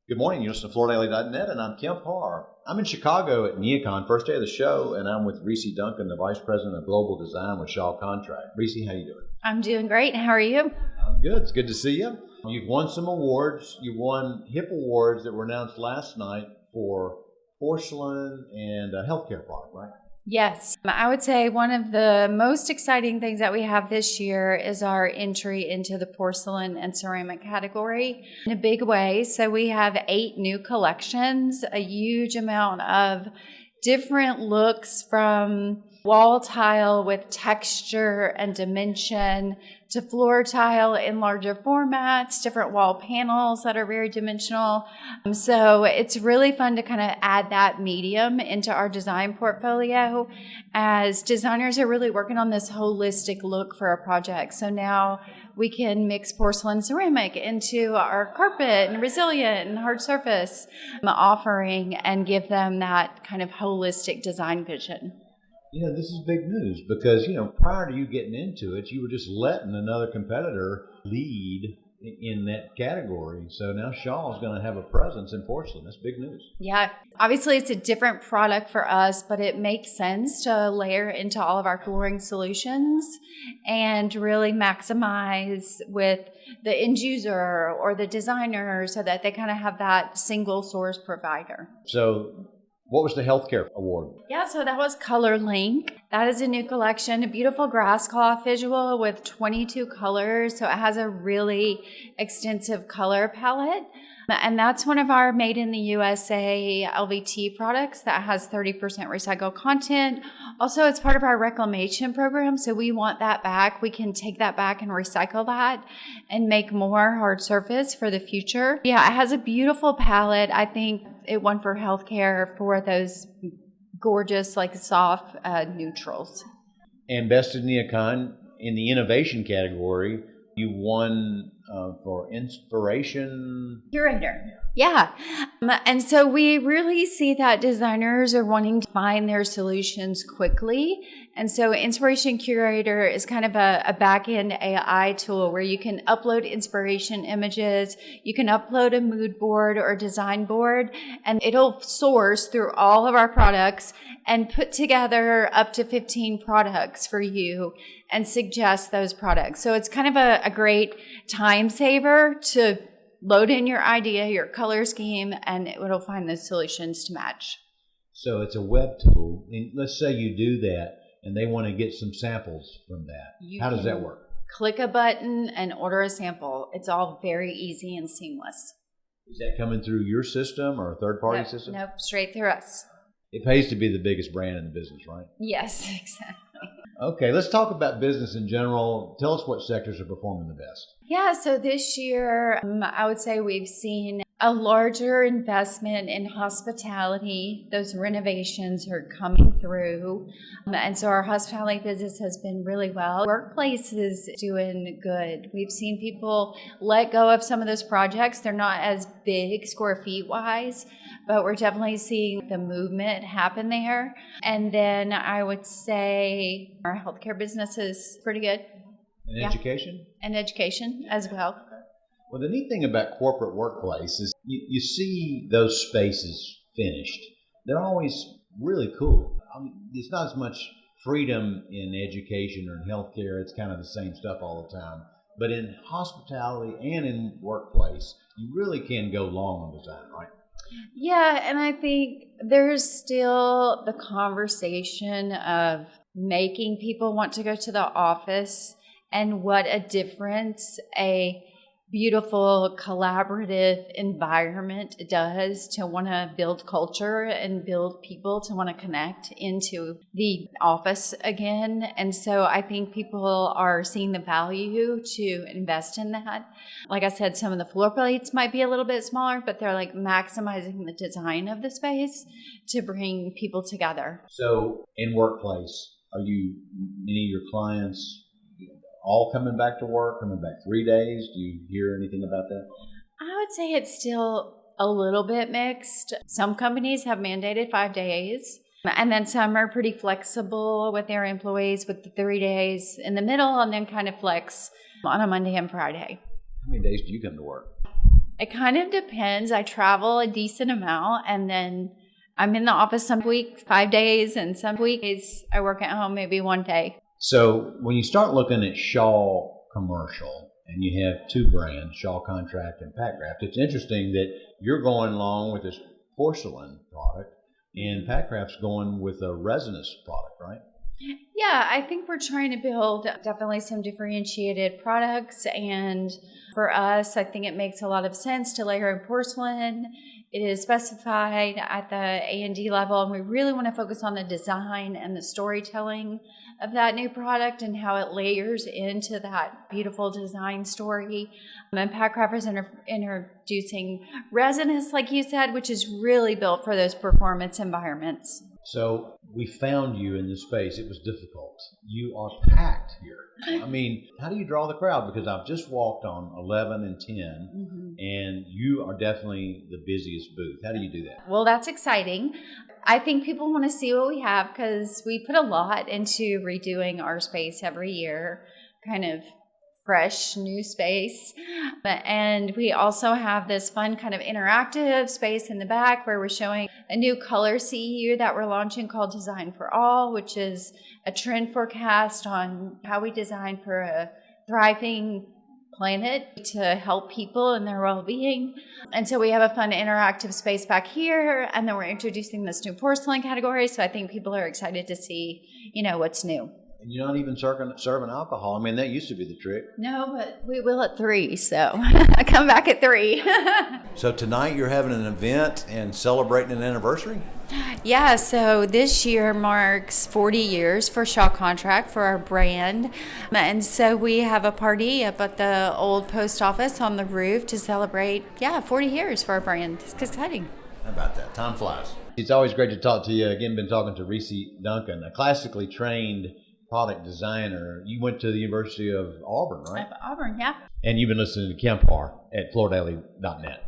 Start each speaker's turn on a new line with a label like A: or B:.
A: Good morning, you're listening to FloorDaily.net, and I'm Kemp Harr. I'm in Chicago at NeoCon, first day of the show, and I'm with Reesie Duncan, the Vice President of Global Design with Shaw Contract. Reesie, how you doing?
B: I'm doing great. How are you?
A: I'm good. It's good to see you. You've won some awards. You won HIP awards that were announced last night for porcelain and a healthcare product, right?
B: Yes. I would say one of the most exciting things that we have this year is our entry into the porcelain and ceramic category in a big way. So we have 8 new collections, a huge amount of different looks from wall tile with texture and dimension to floor tile in larger formats, different wall panels that are very dimensional. So it's really fun to kind of add that medium into our design portfolio as designers are really working on this holistic look for a project. So now we can mix porcelain ceramic into our carpet and resilient and hard surface offering and give them that kind of holistic design vision.
A: This is big news because, prior to you getting into it, you were just letting another competitor lead in that category. So now Shaw is going to have a presence in porcelain. That's big news.
B: Yeah. Obviously, it's a different product for us, but it makes sense to layer into all of our flooring solutions and really maximize with the end user or the designer so that they kind of have that single source provider.
A: So what was the healthcare award?
B: Yeah, so that was Color Link. That is a new collection, a beautiful grass cloth visual with 22 colors. So it has a really extensive color palette. And that's one of our made in the USA LVT products that has 30% recycled content. Also, it's part of our reclamation program. So we want that back. We can take that back and recycle that and make more hard surface for the future. Yeah, it has a beautiful palette. I think it won for healthcare for those gorgeous, soft neutrals.
A: And Best of NeoCon in the innovation category, you won for Inspiration
B: Curator. Yeah. And so we really see that designers are wanting to find their solutions quickly. And so Inspiration Curator is kind of a back-end AI tool where you can upload inspiration images, you can upload a mood board or a design board, and it'll source through all of our products and put together up to 15 products for you and suggest those products. So it's kind of a great time saver to load in your idea, your color scheme, and it'll find those solutions to match.
A: So it's a web tool. And let's say you do that and they want to get some samples from that. How does that work?
B: Click a button and order a sample. It's all very easy and seamless.
A: Is that coming through your system or a third-party system?
B: Nope, straight through us.
A: It pays to be the biggest brand in the business, right?
B: Yes, exactly.
A: Okay, let's talk about business in general. Tell us what sectors are performing the best.
B: Yeah, so this year, I would say we've seen a larger investment in hospitality. Those renovations are coming through. And so our hospitality business has been really well. Workplace is doing good. We've seen people let go of some of those projects. They're not as big square feet wise, but we're definitely seeing the movement happen there. And then I would say our healthcare business is pretty good.
A: And education?
B: And education as well.
A: Well, the neat thing about corporate workplace is you see those spaces finished. They're always really cool. I mean, it's not as much freedom in education or in healthcare. It's kind of the same stuff all the time. But in hospitality and in workplace, you really can go long on design, right?
B: Yeah, and I think there's still the conversation of making people want to go to the office and what a difference a beautiful collaborative environment does to want to build culture and build people to want to connect into the office again. And so I think people are seeing the value to invest in that. Like I said, some of the floor plates might be a little bit smaller, but they're maximizing the design of the space to bring people together.
A: So in workplace, are many of your clients all coming back to work, coming back 3 days? Do you hear anything about that?
B: I would say it's still a little bit mixed. Some companies have mandated 5 days, and then some are pretty flexible with their employees with the 3 days in the middle and then kind of flex on a Monday and Friday.
A: How many days do you come to work?
B: It kind of depends. I travel a decent amount, and then I'm in the office some weeks, 5 days, and some weeks I work at home maybe 1 day.
A: So when you start looking at Shaw Commercial, and you have two brands, Shaw Contract and Packcraft, it's interesting that you're going along with this porcelain product, and Packcraft's going with a resinous product, right?
B: Yeah, I think we're trying to build definitely some differentiated products, and for us, I think it makes a lot of sense to layer in porcelain. It is specified at the A&D level, and we really want to focus on the design and the storytelling of that new product and how it layers into that beautiful design story. And Packcraft is introducing resinous, like you said, which is really built for those performance environments.
A: So we found you in this space. It was difficult. You are packed here. I mean, how do you draw the crowd? Because I've just walked on 11 and 10, and you are definitely the busiest booth. How do you do that?
B: Well, that's exciting. I think people want to see what we have because we put a lot into redoing our space every year, kind of fresh new space. And we also have this fun kind of interactive space in the back where we're showing a new color CEU that we're launching called Design for All, which is a trend forecast on how we design for a thriving planet to help people and their well-being. And so we have a fun interactive space back here, and then we're introducing this new porcelain category. So I think people are excited to see, what's new.
A: And you're not even serving alcohol. I mean, that used to be the trick.
B: No, but we will at 3, so I come back at 3.
A: So tonight you're having an event and celebrating an anniversary?
B: Yeah, so this year marks 40 years for Shaw Contract, for our brand. And so we have a party up at the old post office on the roof to celebrate, 40 years for our brand. It's exciting.
A: How about that? Time flies. It's always great to talk to you. Again, been talking to Reesie Duncan, a classically trained product designer. You went to the University of Auburn, right?
B: Auburn, yeah.
A: And you've been listening to Kemp Harr at FloorDaily.net.